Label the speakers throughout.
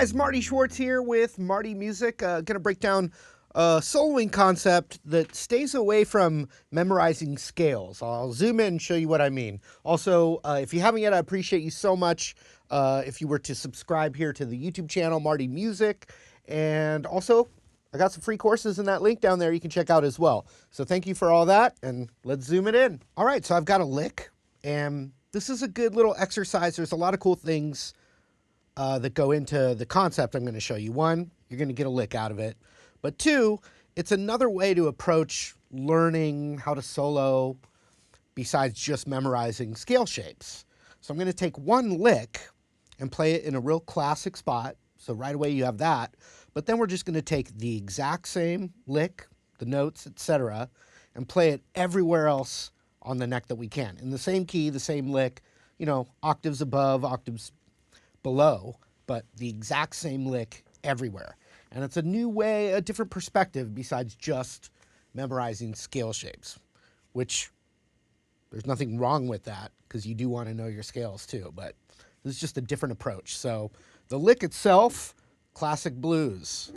Speaker 1: guys, Marty Schwartz here with Marty Music. Gonna break down a soloing concept that stays away from memorizing scales. I'll zoom in and show you what I mean. Also, if you haven't yet, I appreciate you so much if you were to subscribe here to the YouTube channel, Marty Music. And also, I got some free courses in that link down there you can check out as well. So thank you for all that, and let's zoom it in. All right, so I've got a lick, and this is a good little exercise. There's a lot of cool things that go into the concept I'm going to show you. One, you're going to get a lick out of it. But two, it's another way to approach learning how to solo besides just memorizing scale shapes. So I'm going to take one lick and play it in a real classic spot. So right away you have that. But then we're just going to take the exact same lick, the notes, etc., and play it everywhere else on the neck that we can. In the same key, the same lick, you know, octaves above, octaves below, but the exact same lick everywhere. And it's a new way, a different perspective besides just memorizing scale shapes, which there's nothing wrong with that because you do want to know your scales too, but this is just a different approach. So the lick itself, classic blues.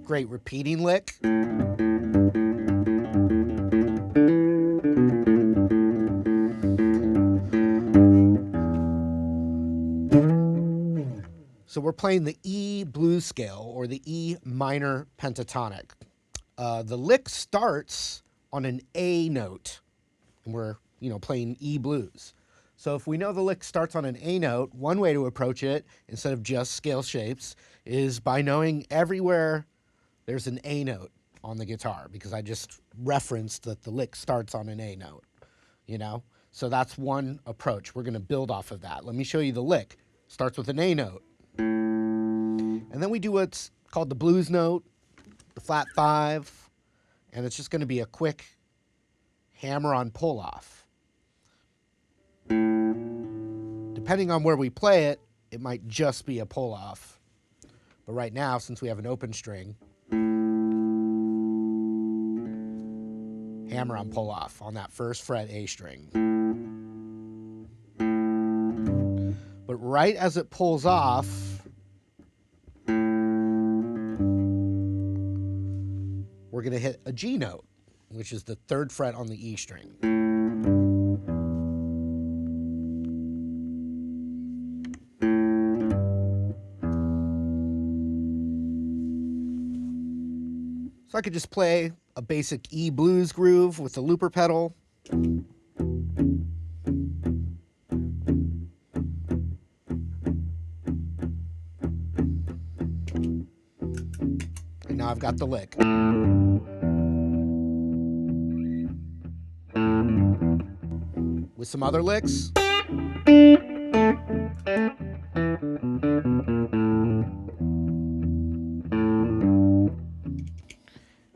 Speaker 1: Great repeating lick. So we're playing the E blues scale, or the E minor pentatonic. The lick starts on an A note, and we're, playing E blues. So if we know the lick starts on an A note, one way to approach it, instead of just scale shapes, is by knowing everywhere there's an A note on the guitar, because I just referenced that the lick starts on an A note, So that's one approach. We're going to build off of that. Let me show you the lick. Starts with an A note. And then we do what's called the blues note, the flat 5, and it's just going to be a quick hammer-on pull-off. Depending on where we play it, it might just be a pull-off. But right now, since we have an open string, hammer-on pull-off on that first fret A string. But right as it pulls off, we're going to hit a G note, which is the 3rd fret on the E string. So I could just play a basic E blues groove with the looper pedal. And now I've got the lick. With some other licks.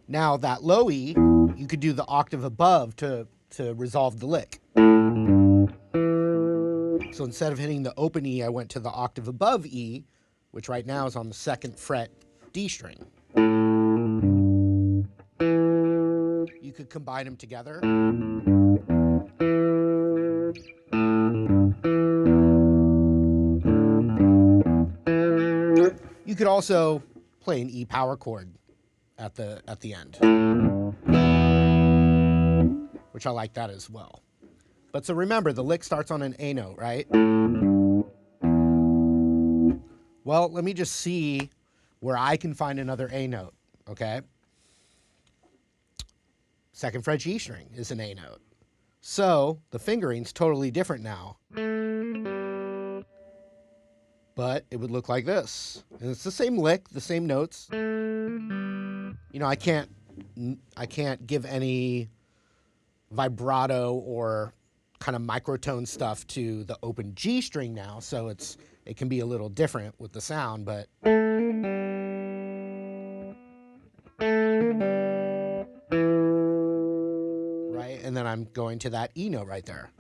Speaker 1: Now that low E, you could do the octave above to resolve the lick. So instead of hitting the open E, I went to the octave above E, which right now is on the 2nd fret D string. You could combine them together. You could also play an E power chord at the end, which I like that as well. But so remember, the lick starts on an A note, right? Well, let me just see where I can find another A note, okay? 2nd fret G string is an A note. So the fingering's totally different now. But it would look like this. And it's the same lick, the same notes. I can't give any vibrato or kind of microtone stuff to the open G string now, so it can be a little different with the sound, but right, and then I'm going to that E note right there.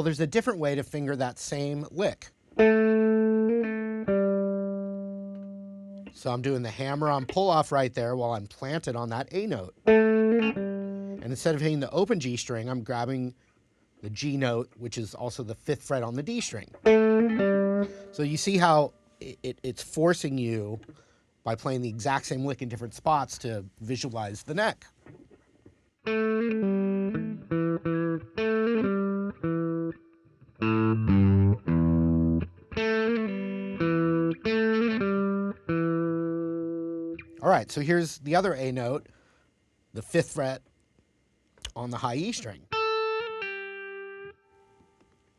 Speaker 1: well, there's a different way to finger that same lick. So I'm doing the hammer-on pull-off right there while I'm planted on that A note. And instead of hitting the open G string, I'm grabbing the G note, which is also the 5th fret on the D string. So you see how it's forcing you, by playing the exact same lick in different spots, to visualize the neck. All right, so here's the other A note, the 5th fret on the high E string.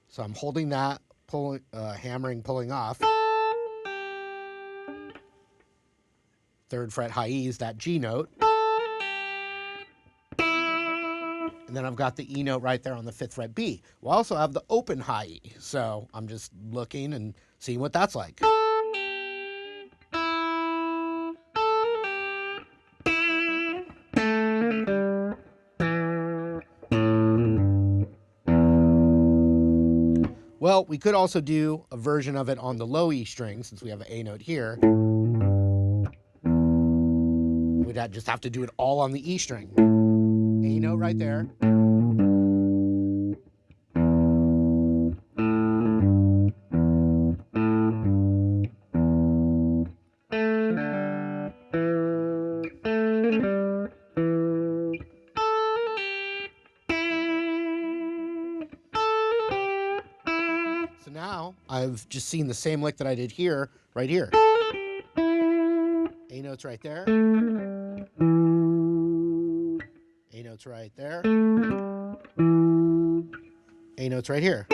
Speaker 1: So I'm holding that, pulling, hammering, pulling off. 3rd fret high E is that G note. And then I've got the E note right there on the 5th fret B. We'll also have the open high E. So I'm just looking and seeing what that's like. Well, we could also do a version of it on the low E string, since we have an A note here. We'd just have to do it all on the E string. A note right there. So now I've just seen the same lick that I did here, right here. A note's right there. A note's right there. A note's right here.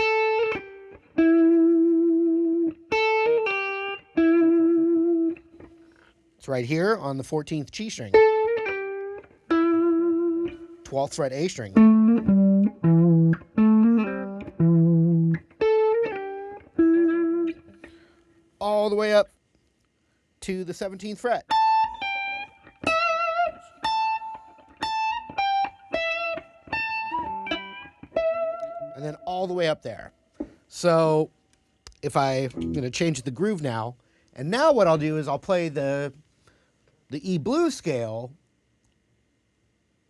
Speaker 1: It's right here on the 14th G string. 12th fret A string. All the way up to the 17th fret. And then all the way up there. So if I'm going to change the groove now, and now what I'll do is I'll play the E blues scale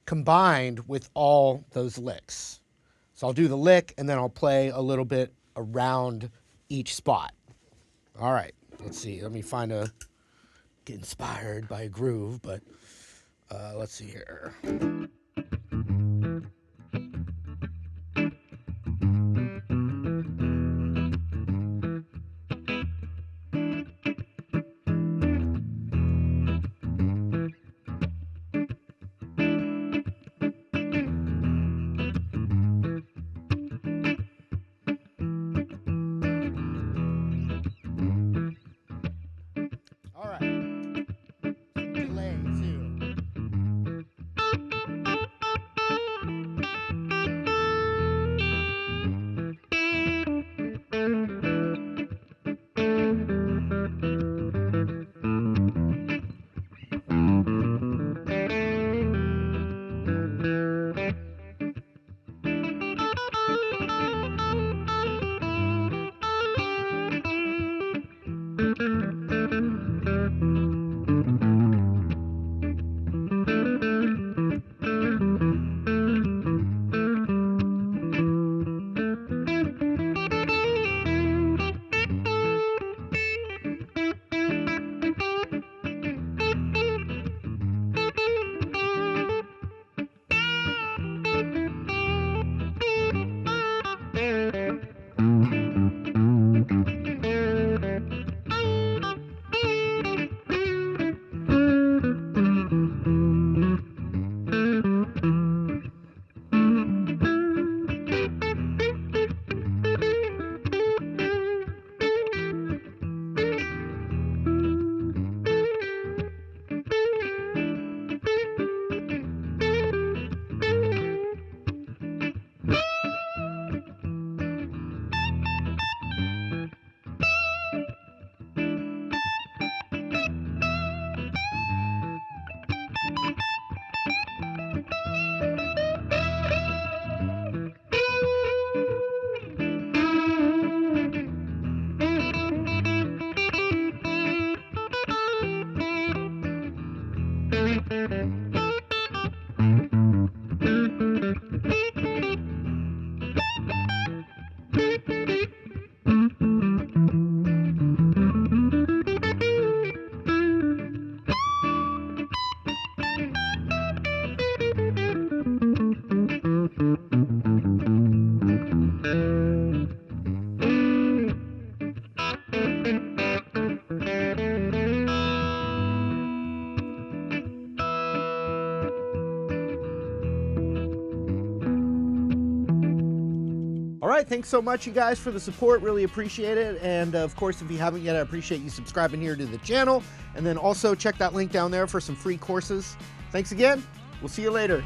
Speaker 1: combined with all those licks. So I'll do the lick and then I'll play a little bit around each spot. All right, let's see. Let me get inspired by a groove, but let's see here. All right. Delay too. right, thanks so much, you guys, for the support. Really appreciate it. And of course, if you haven't yet, I appreciate you subscribing here to the channel. And then also check that link down there for some free courses. Thanks again. We'll see you later.